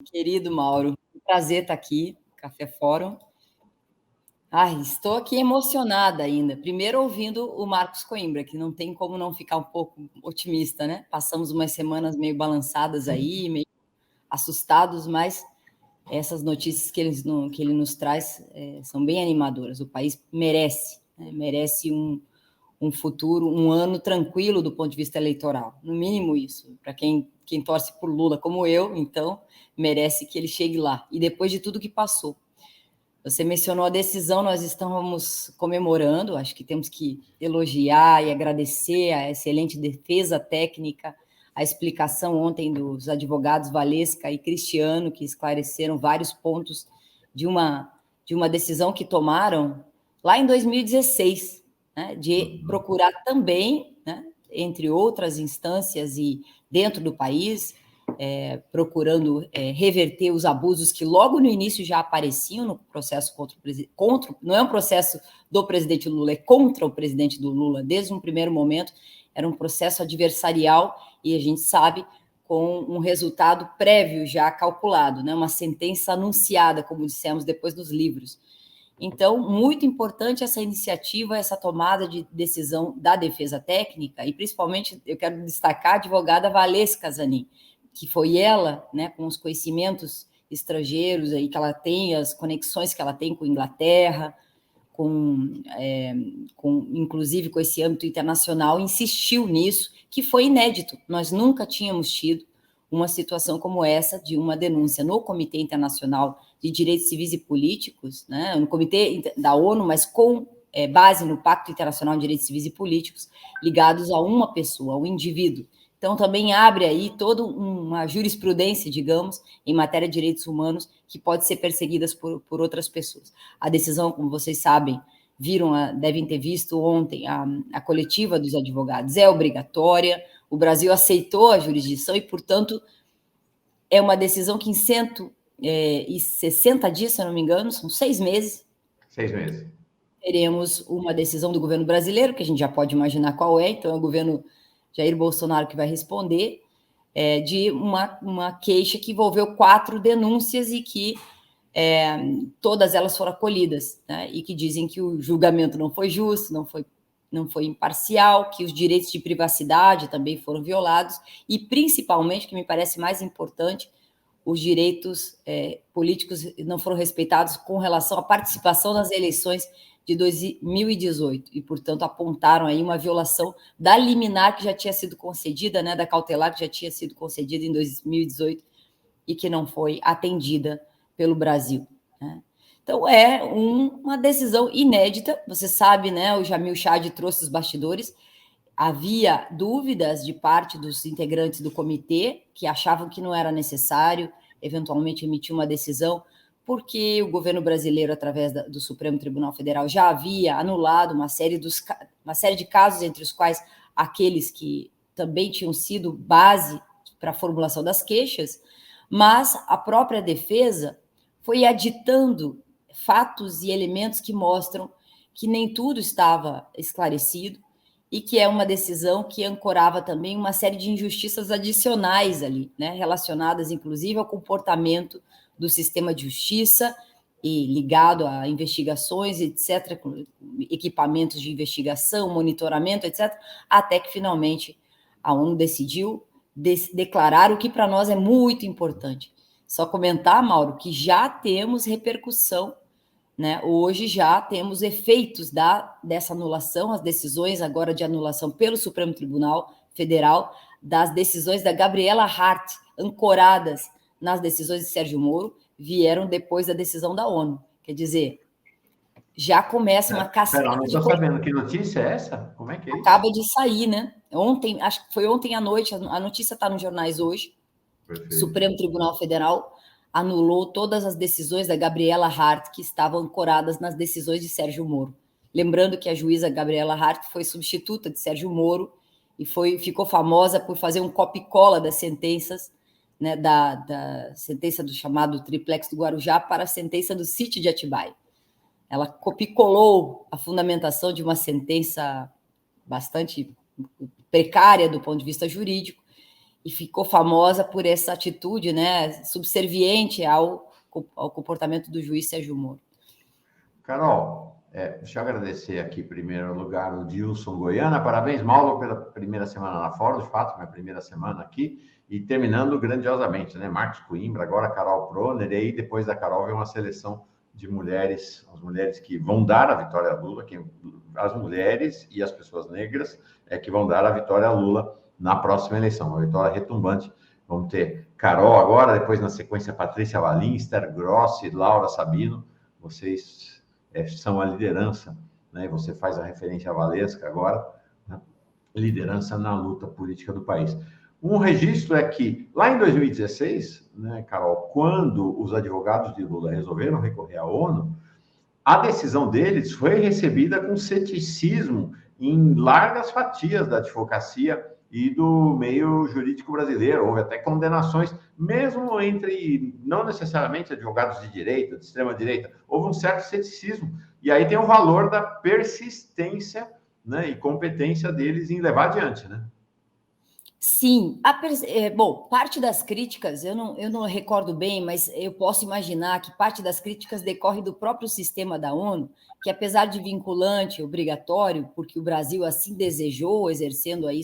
Querido Mauro, um prazer estar aqui, Café Fórum. Ai, estou aqui emocionada ainda. Primeiro ouvindo o Marcos Coimbra, que não tem como não ficar um pouco otimista, né? Passamos umas semanas meio balançadas aí, meio assustados, mas essas notícias que ele nos traz são bem animadoras. O país merece, né? Merece um futuro, um ano tranquilo do ponto de vista eleitoral. No mínimo isso. Para quem torce por Lula como eu, então, merece que ele chegue lá. E depois de tudo que passou. Você mencionou a decisão, nós estamos comemorando, acho que temos que elogiar e agradecer a excelente defesa técnica, a explicação ontem dos advogados Valesca e Cristiano, que esclareceram vários pontos de uma decisão que tomaram lá em 2016, né, de procurar também, né, entre outras instâncias e dentro do país, procurando reverter os abusos que logo no início já apareciam no processo contra não é um processo do presidente Lula, é contra o presidente do Lula, desde um primeiro momento, era um processo adversarial e a gente sabe com um resultado prévio já calculado, né? Uma sentença anunciada, como dissemos depois dos livros. Então, muito importante essa iniciativa, essa tomada de decisão da defesa técnica, e principalmente eu quero destacar a advogada Valesca Zanin, que foi ela, né, com os conhecimentos estrangeiros aí que ela tem, as conexões que ela tem com a Inglaterra, inclusive com esse âmbito internacional, insistiu nisso, que foi inédito. Nós nunca tínhamos tido uma situação como essa de uma denúncia no Comitê Internacional de Direitos Civis e Políticos, né, no Comitê da ONU, mas com base no Pacto Internacional de Direitos Civis e Políticos, ligados a uma pessoa, a um indivíduo. Então, também abre aí toda uma jurisprudência, digamos, em matéria de direitos humanos, que pode ser perseguida por outras pessoas. A decisão, como vocês sabem, devem ter visto ontem, a coletiva dos advogados é obrigatória, o Brasil aceitou a jurisdição e, portanto, é uma decisão que em 160 dias, se eu não me engano, são 6 meses. 6 meses. Teremos uma decisão do governo brasileiro, que a gente já pode imaginar qual é, então é o governo Jair Bolsonaro que vai responder, de uma queixa que envolveu 4 denúncias e que todas elas foram acolhidas, né, e que dizem que o julgamento não foi justo, não foi imparcial, que os direitos de privacidade também foram violados e, principalmente, que me parece mais importante, os direitos políticos não foram respeitados com relação à participação nas eleições de 2018 e, portanto, apontaram aí uma violação da liminar que já tinha sido concedida, né, da cautelar que já tinha sido concedida em 2018 e que não foi atendida pelo Brasil, né? Então, é uma decisão inédita. Você sabe, né, o Jamil Chad trouxe os bastidores. Havia dúvidas de parte dos integrantes do comitê que achavam que não era necessário, eventualmente, emitir uma decisão, porque o governo brasileiro, através do Supremo Tribunal Federal, já havia anulado uma série de casos, entre os quais aqueles que também tinham sido base para a formulação das queixas, mas a própria defesa foi aditando fatos e elementos que mostram que nem tudo estava esclarecido e que é uma decisão que ancorava também uma série de injustiças adicionais ali, né, relacionadas, inclusive, ao comportamento do sistema de justiça e ligado a investigações, etc., com equipamentos de investigação, monitoramento, etc., até que, finalmente, a ONU decidiu declarar o que para nós é muito importante. Só comentar, Mauro, que já temos repercussão, né? Hoje já temos efeitos dessa anulação, as decisões agora de anulação pelo Supremo Tribunal Federal, das decisões da Gabriela Hart, ancoradas nas decisões de Sérgio Moro, vieram depois da decisão da ONU. Quer dizer, já começa uma cascata. Não estou sabendo, que notícia é essa? Como é que é isso? Acaba de sair, né? Ontem, acho que foi ontem à noite, a notícia está nos jornais hoje. Perfeito. O Supremo Tribunal Federal anulou todas as decisões da Gabriela Hart que estavam ancoradas nas decisões de Sérgio Moro. Lembrando que a juíza Gabriela Hart foi substituta de Sérgio Moro e ficou famosa por fazer um copia e cola das sentenças, né, da sentença do chamado Triplex do Guarujá para a sentença do sítio de Atibaia. Ela copicolou a fundamentação de uma sentença bastante precária do ponto de vista jurídico e ficou famosa por essa atitude, né, subserviente ao comportamento do juiz Sérgio Moro. Carol, deixa eu agradecer aqui, em primeiro lugar, o Dilson Goiana. Parabéns, Mauro, pela primeira semana lá fora, de fato, minha primeira semana aqui, e terminando grandiosamente, né? Marcos Coimbra, agora Carol Proner, e aí depois da Carol vem uma seleção de mulheres, as mulheres que vão dar a vitória a Lula, as mulheres e as pessoas negras que vão dar a vitória a Lula na próxima eleição, uma vitória retumbante. Vamos ter Carol agora, depois na sequência Patrícia Valim, Esther Grossi, Laura Sabino. Vocês são a liderança, né? Você faz a referência à Valesca agora, né? Liderança na luta política do país. Um registro é que, lá em 2016, né, Carol, quando os advogados de Lula resolveram recorrer à ONU, a decisão deles foi recebida com ceticismo em largas fatias da advocacia e do meio jurídico brasileiro. Houve até condenações, mesmo entre, não necessariamente advogados de direita, de extrema-direita, houve um certo ceticismo. E aí tem o valor da persistência, né, e competência deles em levar adiante, né? Sim, bom, parte das críticas, eu não recordo bem, mas eu posso imaginar que parte das críticas decorre do próprio sistema da ONU, que apesar de vinculante, obrigatório, porque o Brasil assim desejou, exercendo aí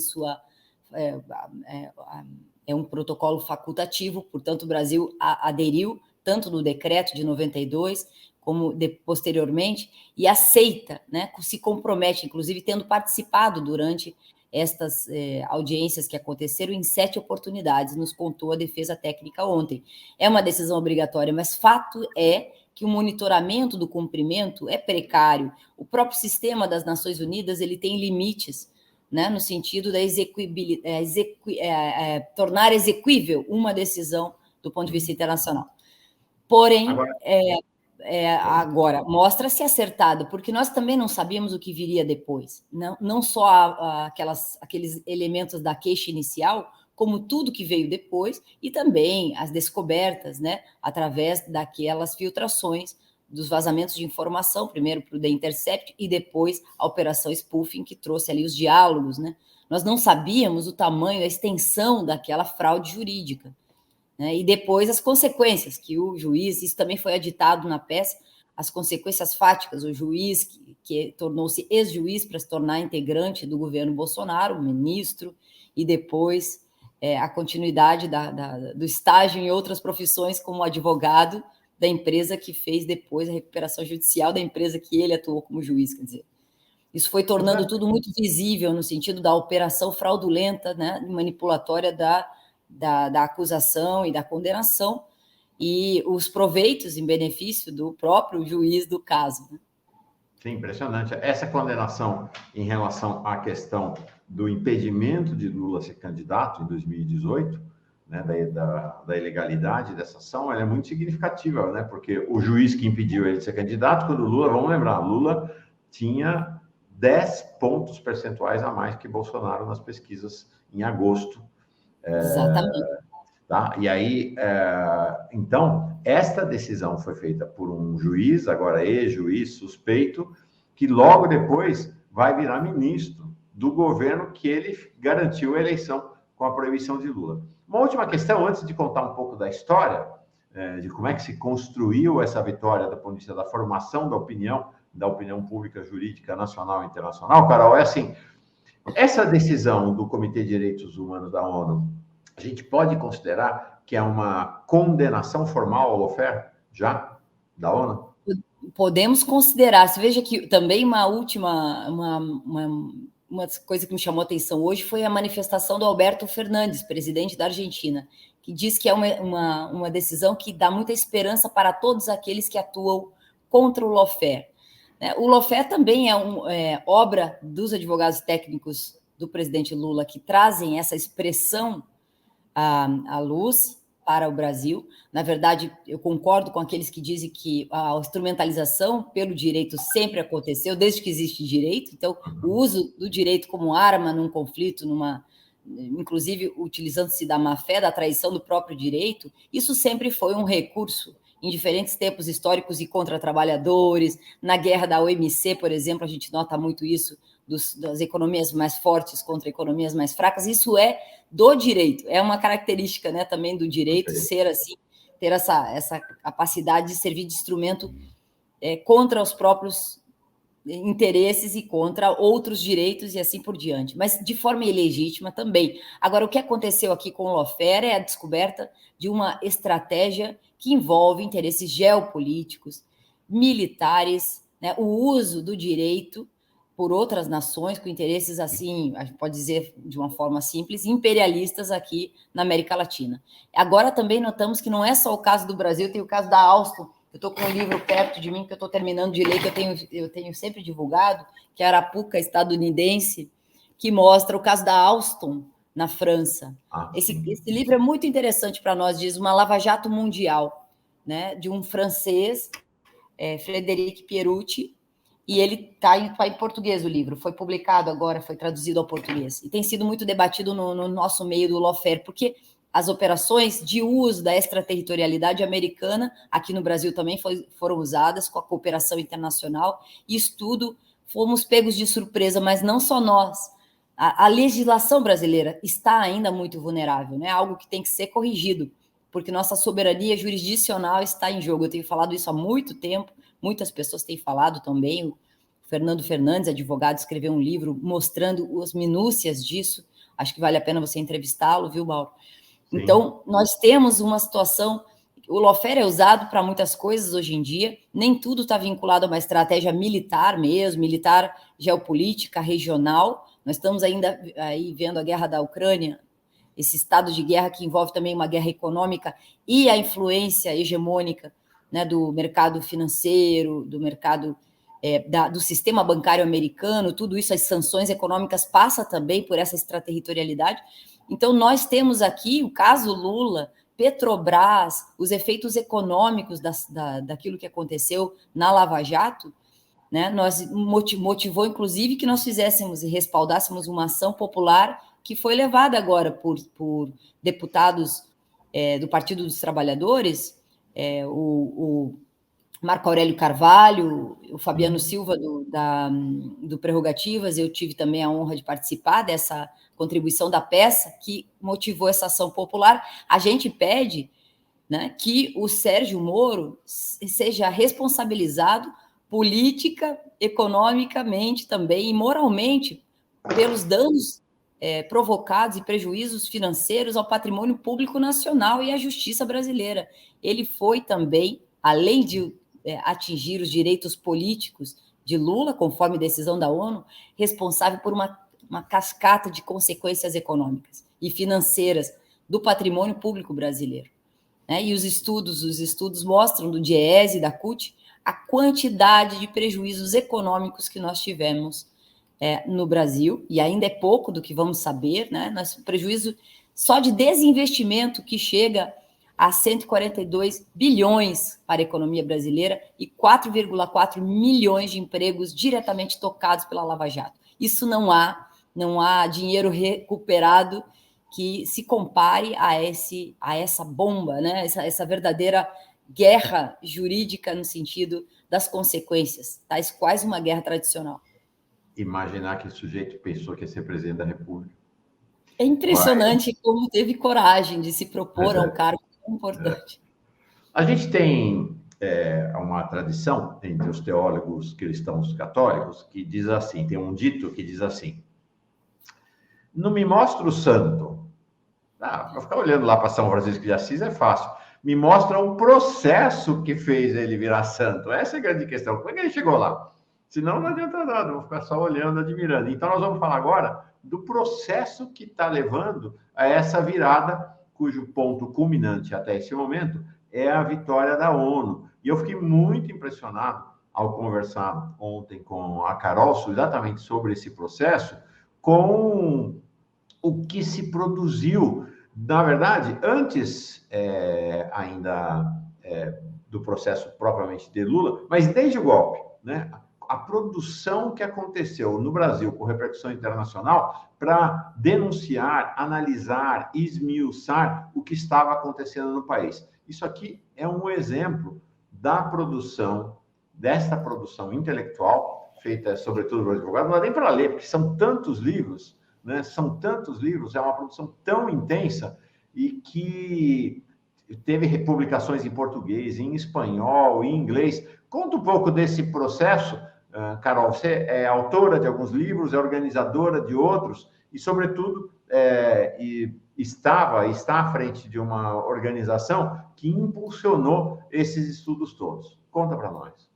é um protocolo facultativo, portanto o Brasil aderiu tanto no decreto de 92 como posteriormente, e aceita, né, se compromete, inclusive tendo participado durante estas audiências que aconteceram em 7 oportunidades, nos contou a defesa técnica ontem. É uma decisão obrigatória, mas fato é que o monitoramento do cumprimento é precário. O próprio sistema das Nações Unidas ele tem limites, né, no sentido da tornar exequível uma decisão do ponto de vista internacional. Porém, agora mostra-se acertado, porque nós também não sabíamos o que viria depois, não só aqueles elementos da queixa inicial, como tudo que veio depois, e também as descobertas, né, através daquelas filtrações dos vazamentos de informação, primeiro para o The Intercept e depois a operação spoofing, que trouxe ali os diálogos, né? Nós não sabíamos o tamanho, a extensão daquela fraude jurídica, né? E depois as consequências, que o juiz, isso também foi aditado na peça, as consequências fáticas, o juiz que tornou-se ex-juiz para se tornar integrante do governo Bolsonaro, ministro, e depois a continuidade do estágio em outras profissões como advogado da empresa que fez depois a recuperação judicial da empresa que ele atuou como juiz, quer dizer. Isso foi tornando tudo muito visível no sentido da operação fraudulenta, né, manipulatória da acusação e da condenação e os proveitos em benefício do próprio juiz do caso. Né? Sim, impressionante. Essa condenação em relação à questão do impedimento de Lula ser candidato em 2018, né, da ilegalidade dessa ação, ela é muito significativa, né? Porque o juiz que impediu ele de ser candidato, quando Lula, vamos lembrar, Lula tinha 10 pontos percentuais a mais que Bolsonaro nas pesquisas em agosto. Exatamente. Tá? E aí, então, esta decisão foi feita por um juiz, agora ex-juiz suspeito, que logo depois vai virar ministro do governo que ele garantiu a eleição com a proibição de Lula. Uma última questão, antes de contar um pouco da história, de como é que se construiu essa vitória da polícia, da formação da opinião pública jurídica nacional e internacional, Carol, é assim, essa decisão do Comitê de Direitos Humanos da ONU, a gente pode considerar que é uma condenação formal ao lawfare, já, da ONU? Podemos considerar. Você veja que também uma coisa que me chamou a atenção hoje foi a manifestação do Alberto Fernandes, presidente da Argentina, que diz que é uma decisão que dá muita esperança para todos aqueles que atuam contra o lawfare. O lawfare também é obra dos advogados técnicos do presidente Lula, que trazem essa expressão à luz para o Brasil. Na verdade, eu concordo com aqueles que dizem que a instrumentalização pelo direito sempre aconteceu, desde que existe direito. Então, o uso do direito como arma num conflito, inclusive utilizando-se da má-fé, da traição do próprio direito, isso sempre foi um recurso em diferentes tempos históricos e contra trabalhadores. Na guerra da OMC, por exemplo, a gente nota muito isso das economias mais fortes contra economias mais fracas. Isso é do direito, é uma característica, né, também do direito ser assim, ter essa capacidade de servir de instrumento contra os próprios interesses e contra outros direitos e assim por diante, mas de forma ilegítima também. Agora, o que aconteceu aqui com o lawfare é a descoberta de uma estratégia que envolve interesses geopolíticos, militares, né, o uso do direito por outras nações com interesses assim, a gente pode dizer de uma forma simples, imperialistas aqui na América Latina. Agora também notamos que não é só o caso do Brasil, tem o caso da Alstom. Eu estou com um livro perto de mim que eu estou terminando de ler, que eu tenho sempre divulgado, que é a Arapuca estadunidense, que mostra o caso da Alstom na França. Esse livro é muito interessante para nós, diz uma lava-jato mundial, né, de um francês, Frédéric Pierucci, e ele está em português o livro, foi publicado agora, foi traduzido ao português, e tem sido muito debatido no nosso meio do lawfare, porque as operações de uso da extraterritorialidade americana, aqui no Brasil também foram usadas com a cooperação internacional, e estudo, fomos pegos de surpresa, mas não só nós. A legislação brasileira está ainda muito vulnerável, né? Algo que tem que ser corrigido, porque nossa soberania jurisdicional está em jogo. Eu tenho falado isso há muito tempo, muitas pessoas têm falado também. O Fernando Fernandes, advogado, escreveu um livro mostrando as minúcias disso. Acho que vale a pena você entrevistá-lo, viu, Mauro? Sim. Então, nós temos uma situação... O lawfare é usado para muitas coisas hoje em dia, nem tudo está vinculado a uma estratégia militar mesmo, militar geopolítica, regional. Nós estamos ainda aí vendo a guerra da Ucrânia, esse estado de guerra que envolve também uma guerra econômica e a influência hegemônica, né, do mercado financeiro, do mercado do sistema bancário americano, tudo isso, as sanções econômicas passa também por essa extraterritorialidade. Então, nós temos aqui o caso Lula, Petrobras, os efeitos econômicos daquilo que aconteceu na Lava Jato, né? Nós motivou, inclusive, que nós fizéssemos e respaldássemos uma ação popular que foi levada agora por deputados do Partido dos Trabalhadores, o Marco Aurélio Carvalho, o Fabiano Silva do Prerrogativas. Eu tive também a honra de participar dessa contribuição da peça que motivou essa ação popular. A gente pede, né, que o Sérgio Moro seja responsabilizado política, economicamente também e moralmente pelos danos provocados e prejuízos financeiros ao patrimônio público nacional e à justiça brasileira. Ele foi também, além de atingir os direitos políticos de Lula, conforme decisão da ONU, responsável por uma cascata de consequências econômicas e financeiras do patrimônio público brasileiro. E os estudos mostram, do DIEESE e da CUT, a quantidade de prejuízos econômicos que nós tivemos no Brasil, e ainda é pouco do que vamos saber, né? Nosso prejuízo só de desinvestimento que chega a 142 bilhões para a economia brasileira e 4,4 milhões de empregos diretamente tocados pela Lava Jato. Isso não há dinheiro recuperado que se compare a essa bomba, né? Essa verdadeira guerra jurídica no sentido das consequências, tais quais uma guerra tradicional. Imaginar que o sujeito pensou que ia ser presidente da República. É impressionante como teve coragem de se propor a um cargo tão importante. A gente tem uma tradição entre os teólogos cristãos católicos que diz assim, tem um dito que diz assim: não me mostra o santo. Para ficar olhando lá para São Francisco de Assis é fácil. Me mostra o processo que fez ele virar santo. Essa é a grande questão. Como é que ele chegou lá? Senão não adianta nada, vou ficar só olhando, admirando. Então, nós vamos falar agora do processo que está levando a essa virada, cujo ponto culminante até esse momento é a vitória da ONU. E eu fiquei muito impressionado ao conversar ontem com a Carol exatamente sobre esse processo, com o que se produziu. Na verdade, antes ainda do processo propriamente de Lula, mas desde o golpe, né? A produção que aconteceu no Brasil com repercussão internacional para denunciar, analisar, esmiuçar o que estava acontecendo no país. Isso aqui é um exemplo da produção, dessa produção intelectual feita sobretudo para advogado, não dá nem para ler, porque são tantos livros, né? São tantos livros, é uma produção tão intensa e que teve publicações em português, em espanhol, em inglês. Conta um pouco desse processo, Carol. Você é autora de alguns livros, é organizadora de outros e, sobretudo, está à frente de uma organização que impulsionou esses estudos todos. Conta para nós.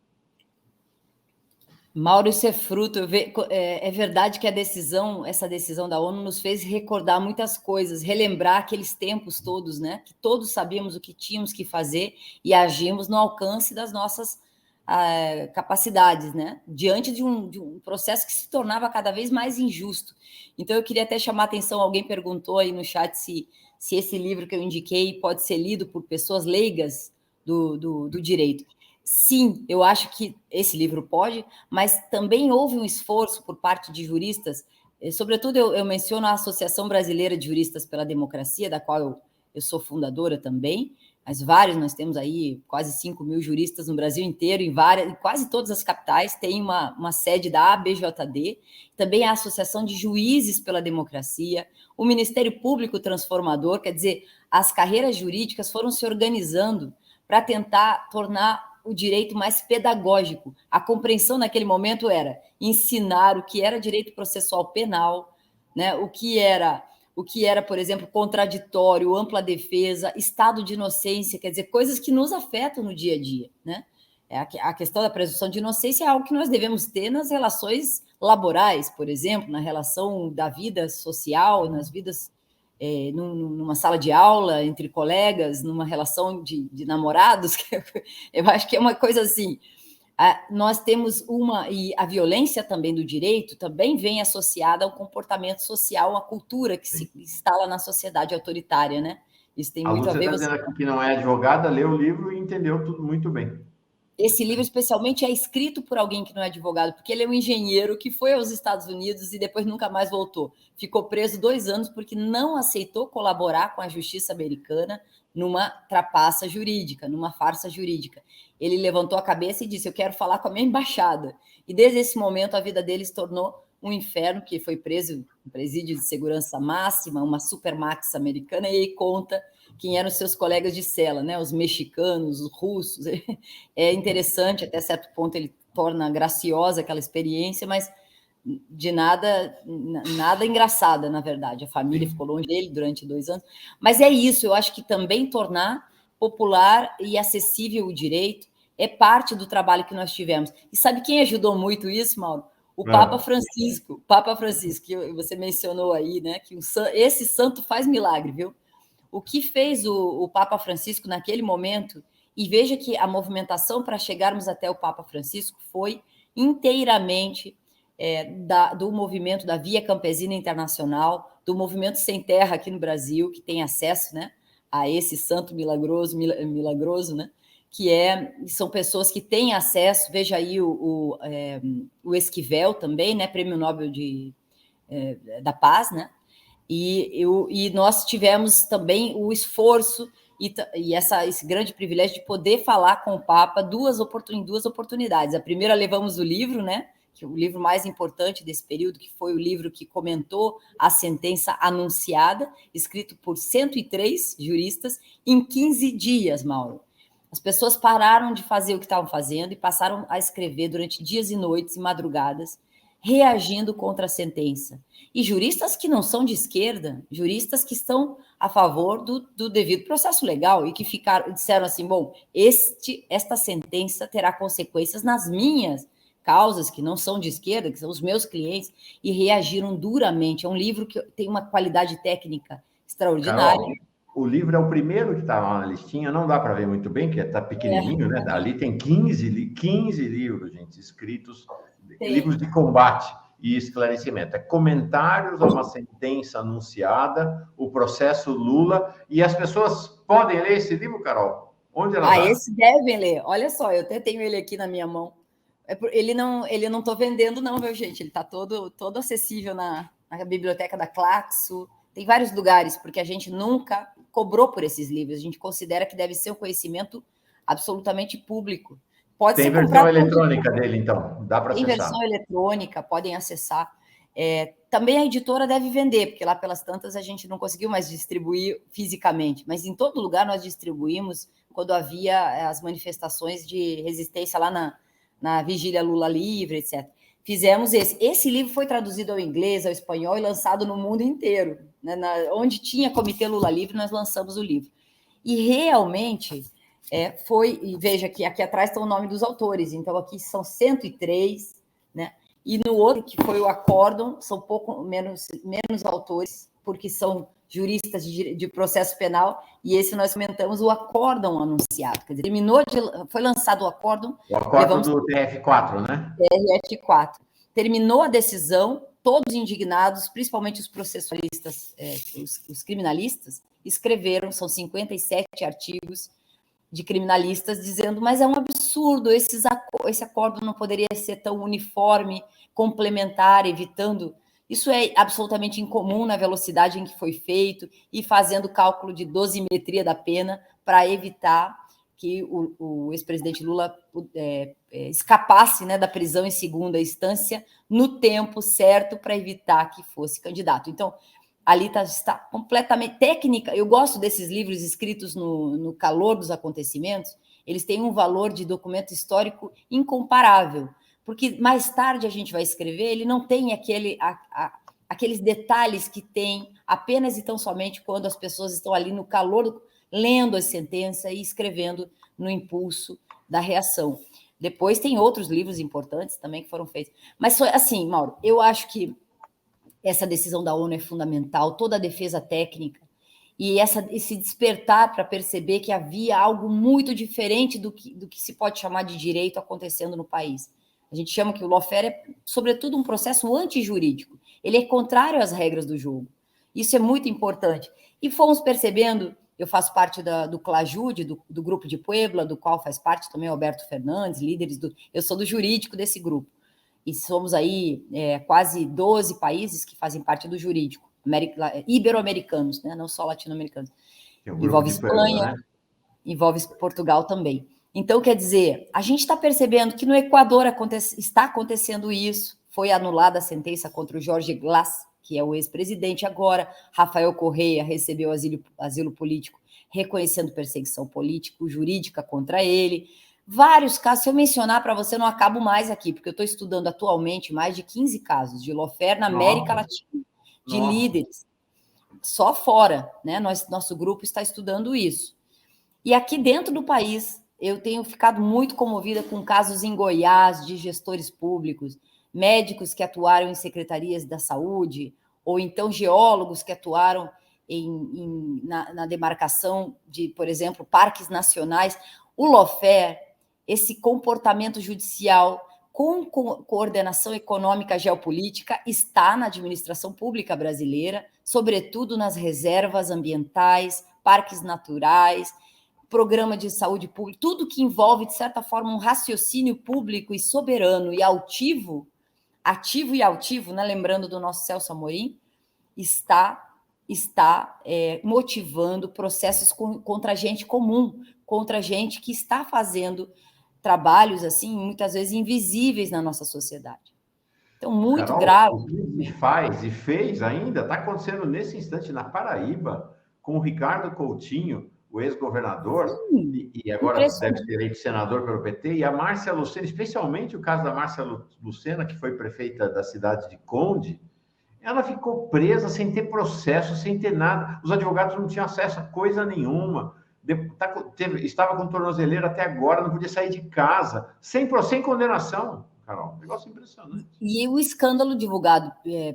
Mauro, isso é fruto. É verdade que essa decisão da ONU nos fez recordar muitas coisas, relembrar aqueles tempos todos, né? Que todos sabíamos o que tínhamos que fazer e agimos no alcance das nossas capacidades, né? Diante de um processo que se tornava cada vez mais injusto. Então, eu queria até chamar a atenção, alguém perguntou aí no chat se esse livro que eu indiquei pode ser lido por pessoas leigas do direito. Sim, eu acho que esse livro pode, mas também houve um esforço por parte de juristas, sobretudo eu menciono a Associação Brasileira de Juristas pela Democracia, da qual eu sou fundadora também, mas nós temos aí quase 5.000 juristas no Brasil inteiro, em quase todas as capitais, tem uma sede da ABJD, também a Associação de Juízes pela Democracia, o Ministério Público Transformador, quer dizer, as carreiras jurídicas foram se organizando para tentar tornar o direito mais pedagógico. A compreensão naquele momento era ensinar o que era direito processual penal, né? O que era, por exemplo, contraditório, ampla defesa, estado de inocência, quer dizer, coisas que nos afetam no dia a dia, né? A questão da presunção de inocência é algo que nós devemos ter nas relações laborais, por exemplo, na relação da vida social, nas vidas numa sala de aula, entre colegas, numa relação de namorados, eu acho que é uma coisa assim. Nós temos e a violência também do direito também vem associada ao comportamento social, à cultura que se instala na sociedade autoritária, né? Isso tem muito a ver. Você está dizendo que não é advogada, leu o livro e entendeu tudo muito bem. Esse livro, especialmente, é escrito por alguém que não é advogado, porque ele é um engenheiro que foi aos Estados Unidos e depois nunca mais voltou. Ficou preso 2 anos porque não aceitou colaborar com a justiça americana numa trapaça jurídica, numa farsa jurídica. Ele levantou a cabeça e disse: eu quero falar com a minha embaixada. E desde esse momento a vida dele se tornou um inferno, porque foi preso em presídio de segurança máxima, uma supermax americana, e ele conta quem eram os seus colegas de cela, né? Os mexicanos, os russos. É interessante, até certo ponto ele torna graciosa aquela experiência, mas de nada engraçada, na verdade. A família ficou longe dele durante 2 anos. Mas é isso, eu acho que também tornar popular e acessível o direito é parte do trabalho que nós tivemos. E sabe quem ajudou muito isso, Mauro? O Papa Francisco, que você mencionou aí, né? Que esse santo faz milagre, viu? O que fez o Papa Francisco naquele momento, e veja que a movimentação para chegarmos até o Papa Francisco foi inteiramente do movimento da Via Campesina Internacional, do movimento Sem Terra aqui no Brasil, que tem acesso, né, a esse santo milagroso, né, são pessoas que têm acesso. Veja aí o Esquivel também, né, Prêmio Nobel da Paz, né? E nós tivemos também o esforço e esse grande privilégio de poder falar com o Papa em 2 oportunidades. A primeira, levamos o livro, né? Que é o livro mais importante desse período, que foi o livro que comentou a sentença anunciada, escrito por 103 juristas, em 15 dias, Mauro. As pessoas pararam de fazer o que estavam fazendo e passaram a escrever durante dias e noites e madrugadas, reagindo contra a sentença. E juristas que não são de esquerda, juristas que estão a favor do devido processo legal e que disseram assim: bom, esta sentença terá consequências nas minhas causas, que não são de esquerda, que são os meus clientes, e reagiram duramente. É um livro que tem uma qualidade técnica extraordinária. Carol, o livro é o primeiro que está lá na listinha, não dá para ver muito bem, que está pequenininho, né? Ali tem 15 livros, gente, escritos, livros de combate e esclarecimento. É comentários a uma sentença anunciada, o processo Lula, e as pessoas podem ler esse livro, Carol? Onde elas acham? Esse devem ler. Olha só, eu até tenho ele aqui na minha mão. Ele não estou vendendo, não, viu, gente? Ele está todo acessível na biblioteca da Claxo. Tem vários lugares, porque a gente nunca cobrou por esses livros. A gente considera que deve ser um conhecimento absolutamente público. Pode Tem ser versão comprado eletrônica dele, então, dá para tem acessar. versão eletrônica, podem acessar. Também a editora deve vender, porque lá pelas tantas a gente não conseguiu mais distribuir fisicamente, mas em todo lugar nós distribuímos quando havia as manifestações de resistência lá na Vigília Lula Livre, etc. Fizemos esse. Esse livro foi traduzido ao inglês, ao espanhol e lançado no mundo inteiro. Né? Onde tinha Comitê Lula Livre, nós lançamos o livro. E realmente foi... E veja que aqui atrás está o nome dos autores. Então, aqui são 103, né? E no outro, que foi o Acórdão, são pouco menos autores, porque são juristas de processo penal, e esse nós comentamos o Acórdão anunciado. Quer dizer, foi lançado o Acórdão... O Acórdão do TRF4, né? TRF4. Terminou a decisão, todos indignados, principalmente os processualistas, os criminalistas, escreveram, são 57 artigos de criminalistas, dizendo, mas é um absurdo, esse acordo não poderia ser tão uniforme, complementar, evitando... Isso é absolutamente incomum na velocidade em que foi feito e fazendo cálculo de dosimetria da pena para evitar que o ex-presidente Lula escapasse, né, da prisão em segunda instância no tempo certo para evitar que fosse candidato. Então, ali está completamente técnica. Eu gosto desses livros escritos no calor dos acontecimentos, eles têm um valor de documento histórico incomparável, porque mais tarde a gente vai escrever, ele não tem aqueles detalhes que tem apenas e tão somente quando as pessoas estão ali no calor, lendo a sentença e escrevendo no impulso da reação. Depois tem outros livros importantes também que foram feitos. Mas, assim, Mauro, eu acho que essa decisão da ONU é fundamental, toda a defesa técnica, e esse despertar para perceber que havia algo muito diferente do que se pode chamar de direito acontecendo no país. A gente chama que o lawfare é, sobretudo, um processo antijurídico. Ele é contrário às regras do jogo. Isso é muito importante. E fomos percebendo, eu faço parte do CLAJUDE, do grupo de Puebla, do qual faz parte também o Alberto Fernandes, eu sou do jurídico desse grupo. E somos aí quase 12 países que fazem parte do jurídico, ibero-americanos, né? Não só latino-americanos. Envolve Espanha, né? Envolve Portugal também. Então, quer dizer, a gente está percebendo que no Equador está acontecendo isso, foi anulada a sentença contra o Jorge Glass, que é o ex-presidente agora, Rafael Correia recebeu asilo político, reconhecendo perseguição político-jurídica contra ele. Vários casos, se eu mencionar para você, não acabo mais aqui, porque eu estou estudando atualmente mais de 15 casos de lawfare na América Latina, de líderes, só fora, né? Nosso grupo está estudando isso. E aqui dentro do país, eu tenho ficado muito comovida com casos em Goiás de gestores públicos, médicos que atuaram em secretarias da saúde, ou então geólogos que atuaram na demarcação de, por exemplo, parques nacionais. O lawfare, esse comportamento judicial com coordenação econômica geopolítica, está na administração pública brasileira, sobretudo nas reservas ambientais, parques naturais, programa de saúde pública, tudo que envolve, de certa forma, um raciocínio público e soberano e ativo e altivo, né? Lembrando do nosso Celso Amorim, está motivando processos contra a gente comum, contra a gente que está fazendo trabalhos, assim, muitas vezes invisíveis na nossa sociedade. Então, muito Carol, grave. O que faz e fez ainda, está acontecendo nesse instante na Paraíba, com o Ricardo Coutinho, o ex-governador, e agora deve ser eleito senador pelo PT, e a Márcia Lucena, especialmente o caso da Márcia Lucena, que foi prefeita da cidade de Conde, ela ficou presa sem ter processo, sem ter nada. Os advogados não tinham acesso a coisa nenhuma. Estava com tornozeleira até agora, não podia sair de casa, sem condenação. Carol, um negócio impressionante. E o escândalo divulgado,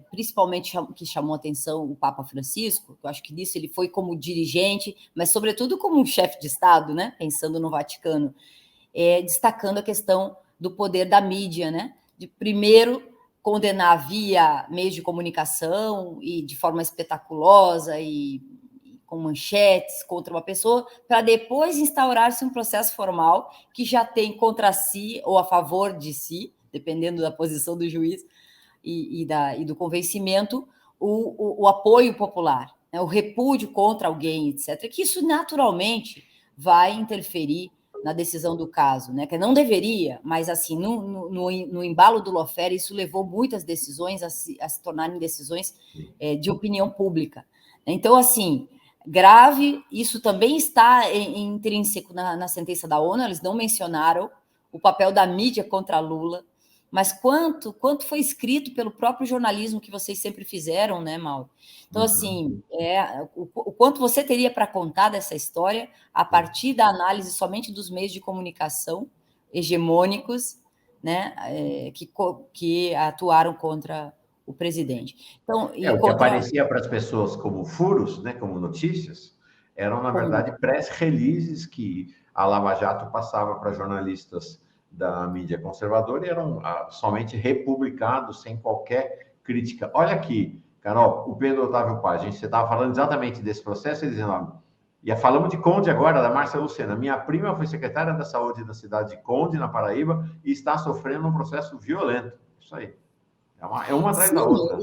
principalmente que chamou a atenção o Papa Francisco, eu acho que nisso ele foi como dirigente, mas sobretudo como um chefe de Estado, né? Pensando no Vaticano, destacando a questão do poder da mídia, né? De primeiro condenar via meios de comunicação e de forma espetaculosa e com manchetes contra uma pessoa, para depois instaurar-se um processo formal que já tem contra si ou a favor de si, dependendo da posição do juiz e do convencimento, o apoio popular, né, o repúdio contra alguém, etc. Que isso naturalmente vai interferir na decisão do caso, né? Que não deveria, mas assim, no embalo do lawfare, isso levou muitas decisões a se tornarem decisões de opinião pública. Então, assim, grave, isso também está intrínseco na sentença da ONU, eles não mencionaram o papel da mídia contra Lula, mas quanto foi escrito pelo próprio jornalismo que vocês sempre fizeram, né, Mauro? Então, assim, o quanto você teria para contar dessa história a partir da análise somente dos meios de comunicação hegemônicos, né, que atuaram contra o presidente. Então, o que aparecia para as pessoas como furos, né, como notícias, eram, na verdade, press releases que a Lava Jato passava para jornalistas da mídia conservadora e eram somente republicados sem qualquer crítica. Olha aqui, Carol, o Pedro Otávio Paz, você estava falando exatamente desse processo, ele dizendo, e falamos de Conde agora, da Márcia Lucena. Minha prima foi secretária da Saúde da cidade de Conde, na Paraíba, e está sofrendo um processo violento. Isso aí. É uma atrás da outra.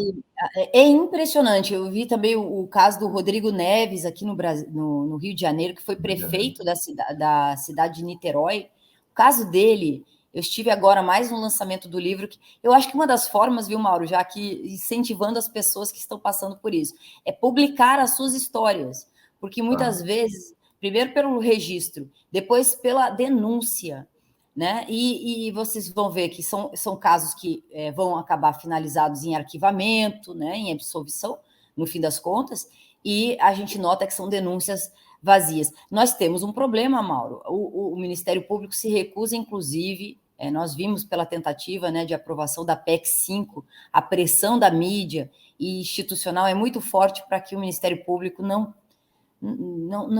É impressionante. Eu vi também o caso do Rodrigo Neves aqui no Brasil, no Rio de Janeiro, que foi prefeito da cidade de Niterói. O caso dele, eu estive agora mais no lançamento do livro, que eu acho que uma das formas, viu, Mauro, já que incentivando as pessoas que estão passando por isso, é publicar as suas histórias, porque muitas vezes, primeiro pelo registro, depois pela denúncia, né? E vocês vão ver que são casos que vão acabar finalizados em arquivamento, né? Em absolvição, no fim das contas, e a gente nota que são denúncias vazias. Nós temos um problema, Mauro. O Ministério Público se recusa, inclusive, nós vimos pela tentativa, né, de aprovação da PEC 5, a pressão da mídia e institucional é muito forte para que o Ministério Público não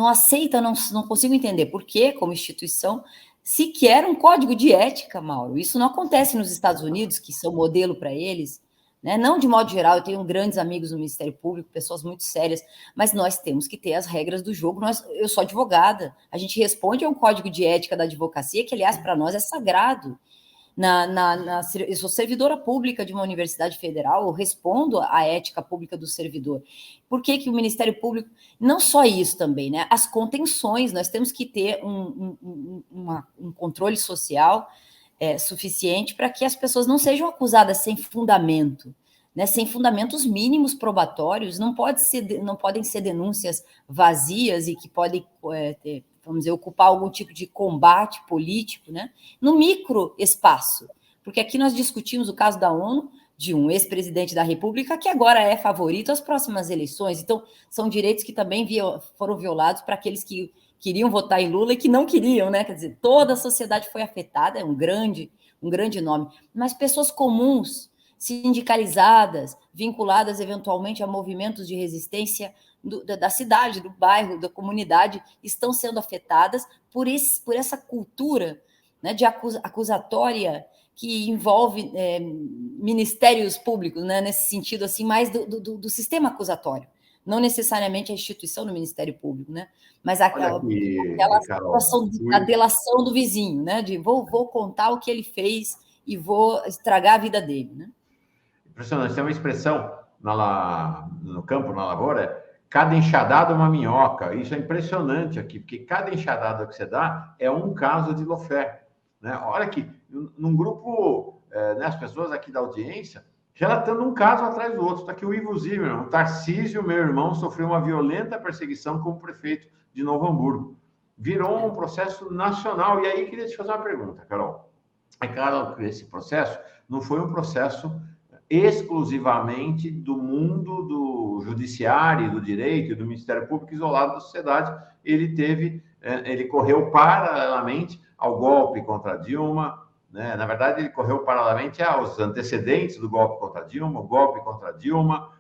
aceita, não consigo entender por que, como instituição, sequer um código de ética, Mauro. Isso não acontece nos Estados Unidos, que são modelo para eles, né? Não de modo geral, eu tenho grandes amigos no Ministério Público, pessoas muito sérias, mas nós temos que ter as regras do jogo. Eu sou advogada, a gente responde a um código de ética da advocacia, que, aliás, para nós é sagrado. Eu sou servidora pública de uma universidade federal, eu respondo à ética pública do servidor. Por que o Ministério Público... Não só isso também, né? As contenções, nós temos que ter um controle social suficiente para que as pessoas não sejam acusadas sem fundamento, né? Sem fundamentos mínimos probatórios, não podem ser denúncias vazias e que podem ter, vamos dizer, ocupar algum tipo de combate político, né? No micro espaço, porque aqui nós discutimos o caso da ONU, de um ex-presidente da República que agora é favorito às próximas eleições. Então, são direitos que também foram violados para aqueles que queriam votar em Lula e que não queriam, né? Quer dizer, toda a sociedade foi afetada, é um grande nome. Mas pessoas comuns, sindicalizadas, vinculadas eventualmente a movimentos de resistência da cidade, do bairro, da comunidade, estão sendo afetadas por essa cultura, né, de acusatória que envolve ministérios públicos, né, nesse sentido assim, mais do sistema acusatório, não necessariamente a instituição do Ministério Público, né, mas aquela situação da delação do vizinho, né, de vou contar o que ele fez e vou estragar a vida dele, né? Impressionante. Tem uma expressão no campo, na lavoura, cada enxadada é uma minhoca. Isso é impressionante aqui, porque cada enxadada que você dá é um caso de lawfare, né? Olha aqui, num grupo, né, as pessoas aqui da audiência, relatando um caso atrás do outro. Está aqui o Ivo Zimmermann, o Tarcísio, meu irmão, sofreu uma violenta perseguição como prefeito de Novo Hamburgo. Virou um processo nacional. E aí, queria te fazer uma pergunta, Carol. É claro que esse processo não foi um processo exclusivamente do mundo do judiciário, do direito e do Ministério Público isolado da sociedade. Ele correu paralelamente ao golpe contra Dilma, né? Na verdade, ele correu paralelamente aos antecedentes do golpe contra Dilma, o golpe contra Dilma,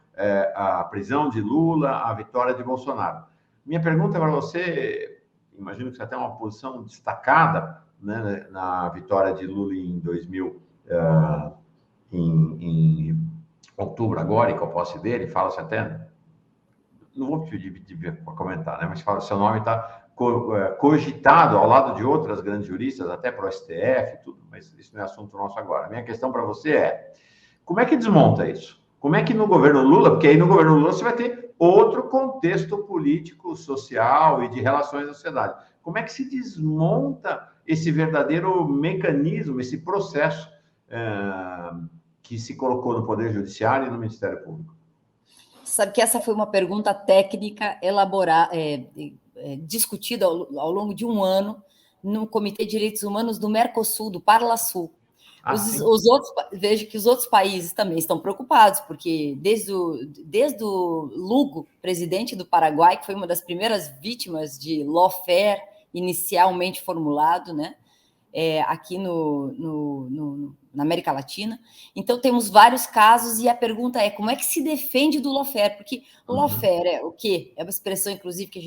a prisão de Lula, a vitória de Bolsonaro. Minha pergunta para você, imagino que você tem uma posição destacada, né, na vitória de Lula em em outubro agora, e com a posse dele, fala-se até, não vou pedir para comentar, né, mas fala, seu nome está cogitado ao lado de outras grandes juristas, até para o STF, tudo, mas isso não é assunto nosso agora. A minha questão para você é, como é que desmonta isso? Como é que no governo Lula, porque aí no governo Lula você vai ter outro contexto político, social e de relações da sociedade, como é que se desmonta esse verdadeiro mecanismo, esse processo que se colocou no Poder Judiciário e no Ministério Público? Sabe que essa foi uma pergunta técnica elaborada, discutida ao longo de um ano no Comitê de Direitos Humanos do Mercosul, do Parlasul. Vejo que os outros países também estão preocupados, porque desde o Lugo, presidente do Paraguai, que foi uma das primeiras vítimas de lawfare inicialmente formulado, né, aqui na América Latina. Então, temos vários casos, e a pergunta é como é que se defende do lawfare? Porque o lawfare é o quê? É uma expressão, inclusive, que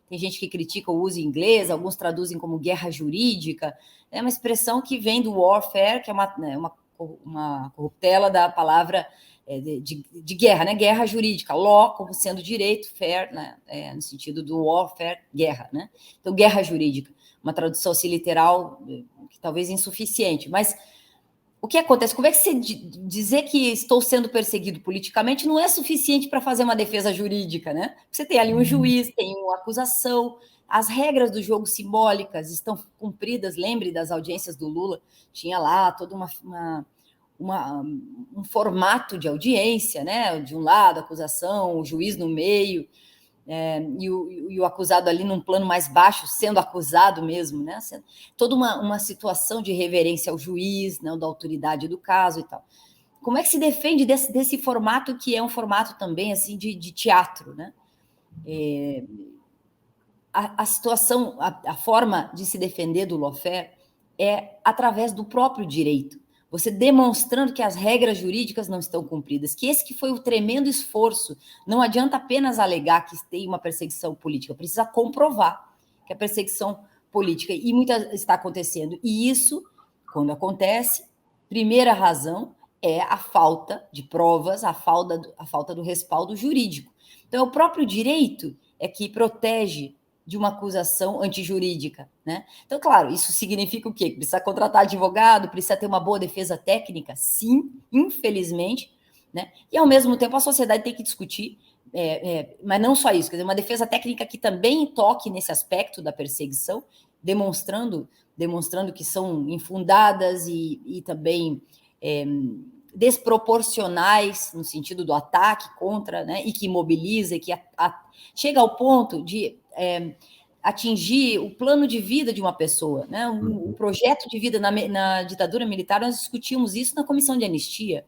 tem gente que critica o uso em inglês, alguns traduzem como guerra jurídica. É uma expressão que vem do warfare, que é uma corruptela da palavra de guerra, né? Guerra jurídica, law como sendo direito, fair, né? No sentido do warfare, guerra, né? Então, guerra jurídica, uma tradução assim literal, que talvez insuficiente, mas o que acontece? Como é que você dizer que estou sendo perseguido politicamente não é suficiente para fazer uma defesa jurídica, né? Você tem ali um juiz, tem uma acusação, as regras do jogo simbólicas estão cumpridas. Lembre das audiências do Lula, tinha lá todo um formato de audiência, né? De um lado, acusação, o juiz no meio, e o acusado ali num plano mais baixo, sendo acusado mesmo, né? Toda uma situação de reverência ao juiz, né? Da autoridade do caso e tal. Como é que se defende desse formato, que é um formato também assim de teatro, né? A situação, a forma de se defender do lawfare é através do próprio direito. Você demonstrando que as regras jurídicas não estão cumpridas, que esse que foi o tremendo esforço. Não adianta apenas alegar que tem uma perseguição política, precisa comprovar que a perseguição política, e muita está acontecendo. E isso, quando acontece, primeira razão é a falta de provas, a falta do respaldo jurídico. Então, o próprio direito é que protege de uma acusação antijurídica, né? Então, claro, isso significa o quê? Precisa contratar advogado, precisa ter uma boa defesa técnica? Sim, infelizmente, né? E, ao mesmo tempo, a sociedade tem que discutir, mas não só isso, quer dizer, uma defesa técnica que também toque nesse aspecto da perseguição, demonstrando que são infundadas e também desproporcionais no sentido do ataque contra, né? E que mobiliza, que chega ao ponto de atingir o plano de vida de uma pessoa, né? O projeto de vida na ditadura militar. Nós discutimos isso na comissão de anistia,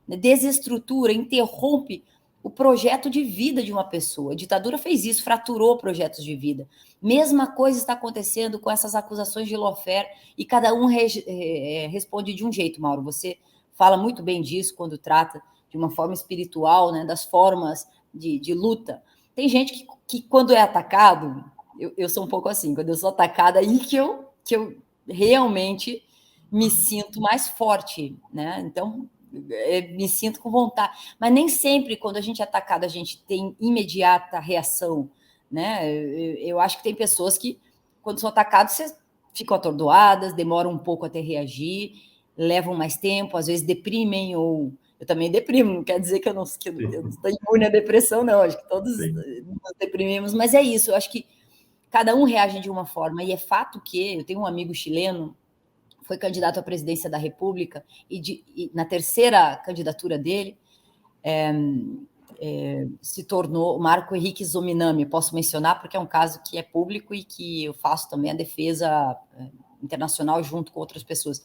né? Desestrutura, interrompe o projeto de vida de uma pessoa. A ditadura fez isso, fraturou projetos de vida. Mesma coisa está acontecendo com essas acusações de lawfare, e cada um responde de um jeito. Mauro, você fala muito bem disso quando trata de uma forma espiritual, né? Das formas de luta. Tem gente que quando é atacado, eu sou um pouco assim, quando eu sou atacada, aí que eu realmente me sinto mais forte, né? Então, me sinto com vontade. Mas nem sempre, quando a gente é atacado, a gente tem imediata reação, né? Eu acho que tem pessoas que, quando são atacados, ficam atordoadas, demoram um pouco até reagir, levam mais tempo, às vezes deprimem, ou eu também deprimo, não quer dizer que eu não estou imune à depressão, não, acho que todos nos deprimimos, mas é isso, eu acho que cada um reage de uma forma, e é fato que eu tenho um amigo chileno, foi candidato à presidência da República, e na terceira candidatura dele, se tornou Marco Henrique Zominami, posso mencionar porque é um caso que é público e que eu faço também a defesa internacional junto com outras pessoas.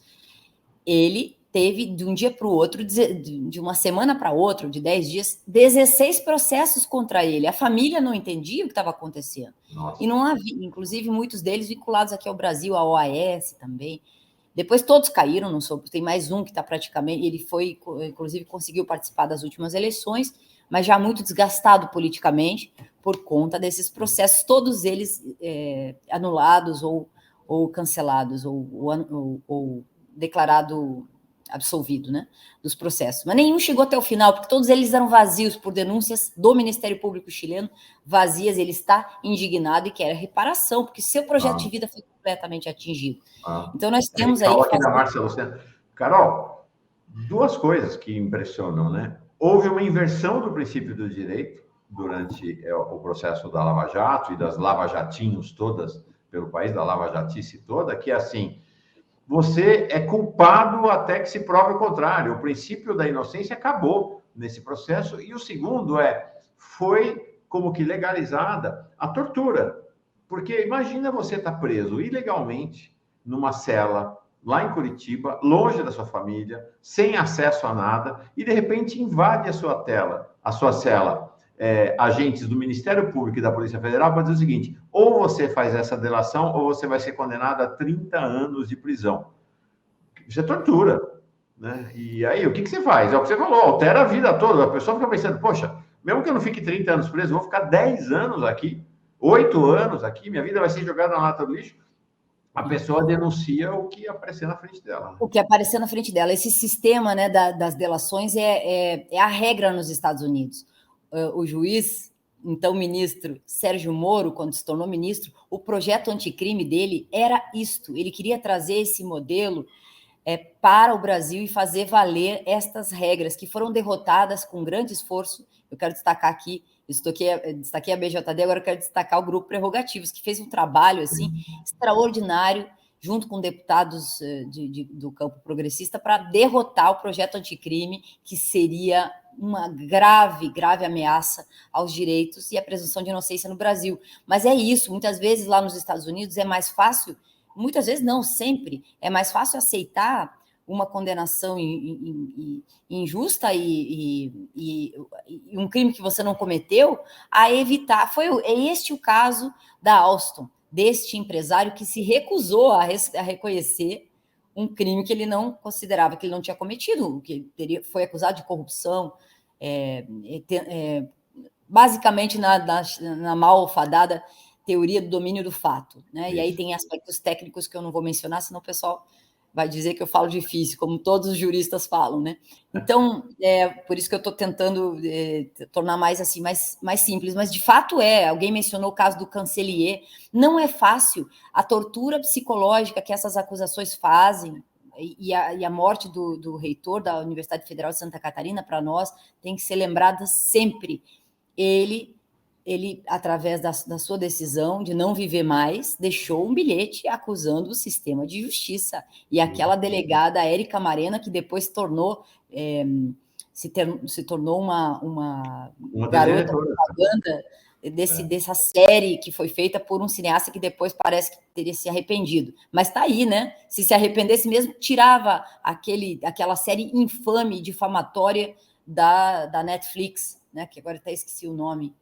Ele teve, de um dia para o outro, de uma semana para outra, de 10 dias, 16 processos contra ele. A família não entendia o que estava acontecendo. Nossa. E não havia, inclusive, muitos deles vinculados aqui ao Brasil, à OAS também. Depois todos caíram, não soube, tem mais um que está praticamente, ele foi, inclusive, conseguiu participar das últimas eleições, mas já muito desgastado politicamente por conta desses processos, todos eles anulados ou cancelados, ou declarado absolvido, né, dos processos. Mas nenhum chegou até o final, porque todos eles eram vazios por denúncias do Ministério Público chileno, vazias. Ele está indignado e quer reparação, porque seu projeto de vida foi completamente atingido. Então, nós temos aí... Aqui da Márcia Luciana. Carol, duas coisas que impressionam, né? Houve uma inversão do princípio do direito durante o processo da Lava Jato e das lava-jatinhos todas pelo país, da lava-jatice toda, que é assim, você é culpado até que se prove o contrário. O princípio da inocência acabou nesse processo. E o segundo foi como que legalizada a tortura. Porque imagina você estar preso ilegalmente numa cela lá em Curitiba, longe da sua família, sem acesso a nada, e de repente invade a sua cela, agentes do Ministério Público e da Polícia Federal para dizer o seguinte: ou você faz essa delação, ou você vai ser condenado a 30 anos de prisão. Isso é tortura, né? E aí, o que você faz? É o que você falou, altera a vida toda. A pessoa fica pensando, poxa, mesmo que eu não fique 30 anos preso, eu vou ficar 10 anos aqui, 8 anos aqui, minha vida vai ser jogada na lata do lixo. A pessoa denuncia o que aparecer na frente dela. Né? O que aparecer na frente dela. Esse sistema, né, das delações é a regra nos Estados Unidos. O juiz, então ministro Sérgio Moro, quando se tornou ministro, o projeto anticrime dele era isto. Ele queria trazer esse modelo para o Brasil e fazer valer estas regras que foram derrotadas com grande esforço. Eu quero destacar aqui, destaquei a BJD, agora eu quero destacar o Grupo Prerrogativos, que fez um trabalho assim extraordinário, junto com deputados do campo progressista, para derrotar o projeto anticrime, que seria uma grave, grave ameaça aos direitos e à presunção de inocência no Brasil. Mas é isso, muitas vezes lá nos Estados Unidos é mais fácil, muitas vezes não, sempre, é mais fácil aceitar uma condenação injusta e um crime que você não cometeu, a evitar. É este o caso da Alstom, deste empresário que se recusou a reconhecer um crime que ele não considerava que ele não tinha cometido, que foi acusado de corrupção, basicamente na malfadada teoria do domínio do fato, né? E aí tem aspectos técnicos que eu não vou mencionar, senão o pessoal vai dizer que eu falo difícil, como todos os juristas falam, né? Então, por isso que eu estou tentando tornar mais assim, mais simples, mas de fato alguém mencionou o caso do Cancelier, não é fácil, a tortura psicológica que essas acusações fazem, e a morte do reitor da Universidade Federal de Santa Catarina, para nós, tem que ser lembrada sempre. Ele, através da sua decisão de não viver mais, deixou um bilhete acusando o sistema de justiça. E aquela delegada, Érica Marena, que depois se tornou uma garota propaganda dessa série que foi feita por um cineasta que depois parece que teria se arrependido. Mas está aí, né? Se arrependesse mesmo, tirava aquela série infame, difamatória da Netflix, né? Que agora até esqueci o nome.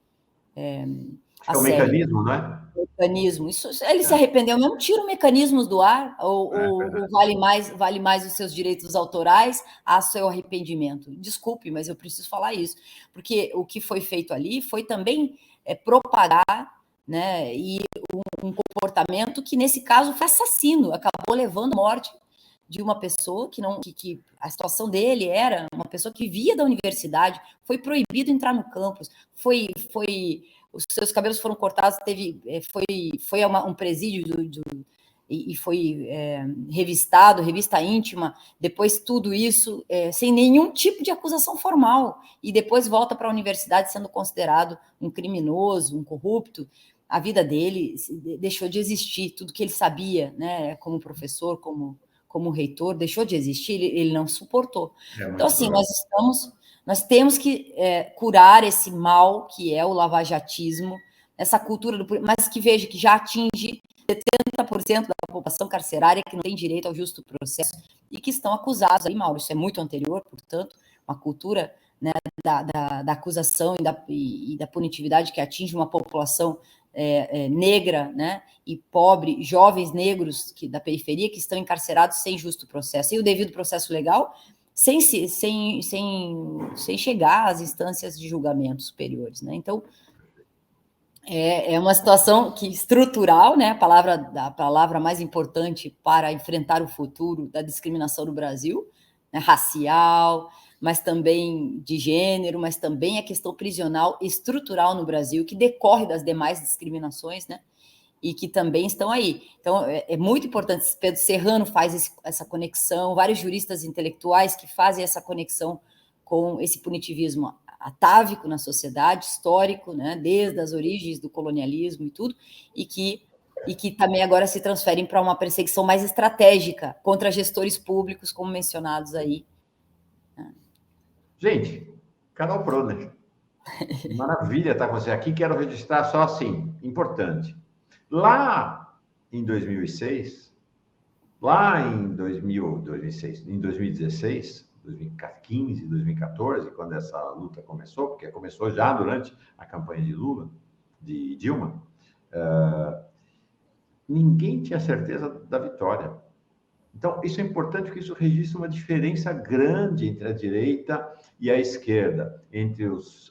Acho que é o mecanismo, né? Mecanismo. Ele se arrependeu mesmo, tira o mecanismos do ar, ou vale mais os seus direitos autorais a seu arrependimento. Desculpe, mas eu preciso falar isso, porque o que foi feito ali foi também propagar, né, e um comportamento que, nesse caso, foi assassino, acabou levando à morte de uma pessoa que a situação dele era uma pessoa que via da universidade, foi proibido entrar no campus, os seus cabelos foram cortados, foi um presídio e foi revista íntima, depois tudo isso sem nenhum tipo de acusação formal, e depois volta para a universidade sendo considerado um criminoso, um corrupto. A vida dele deixou de existir, tudo que ele sabia, né, como professor, como reitor, deixou de existir, ele não suportou. Então, assim, nós temos que curar esse mal que é o lavajatismo, essa cultura mas que veja que já atinge 70% da população carcerária que não tem direito ao justo processo e que estão acusados aí, Mauro, isso é muito anterior, portanto, uma cultura, né, da acusação e da punitividade que atinge uma população negra, né, e pobre, jovens negros da periferia que estão encarcerados sem justo processo. E o devido processo legal sem chegar às instâncias de julgamento superiores, né? Então, é uma situação estrutural, né? A palavra mais importante para enfrentar o futuro da discriminação no Brasil, né? Racial, mas também de gênero, mas também a questão prisional estrutural no Brasil, que decorre das demais discriminações, né? E que também estão aí. Então, é muito importante, Pedro Serrano faz essa conexão, vários juristas intelectuais que fazem essa conexão com esse punitivismo atávico na sociedade, histórico, né, desde as origens do colonialismo e tudo, e que e que também agora se transferem para uma perseguição mais estratégica contra gestores públicos, como mencionados aí. Gente, Carol Proner, maravilha estar com você aqui. Quero registrar só assim, importante. Lá em 2006, lá em 2016, 2015, 2014, quando essa luta começou, porque começou já durante a campanha de Lula, de Dilma, ninguém tinha certeza da vitória. Então, isso é importante porque isso registra uma diferença grande entre a direita e a esquerda, entre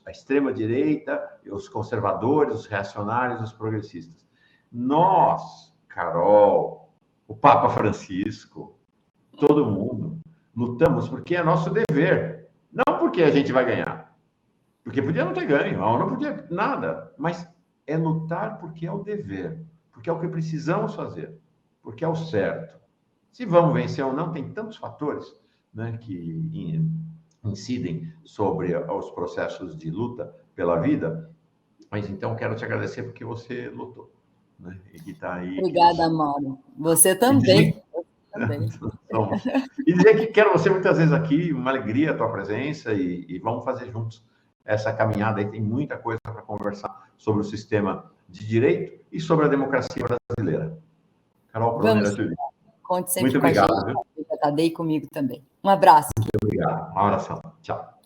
a extrema-direita, os conservadores, os reacionários, os progressistas. Nós, Carol, o Papa Francisco, todo mundo, lutamos porque é nosso dever, não porque a gente vai ganhar, porque podia não ter ganho, não podia nada, mas é lutar porque é o dever, porque é o que precisamos fazer, porque é o certo. Se vamos vencer ou não, tem tantos fatores, né, que incidem sobre os processos de luta pela vida, mas então quero te agradecer porque você lutou, né, e que está aí. Obrigada, Mauro. Você também. E dizer que quero você muitas vezes aqui, uma alegria a tua presença e vamos fazer juntos essa caminhada aí. Tem muita coisa para conversar sobre o sistema de direito e sobre a democracia brasileira. Carol Proner, conte sempre muito obrigado, com a gente. Viu? Tadei comigo também. Um abraço. Muito obrigado. Um abração. Tchau.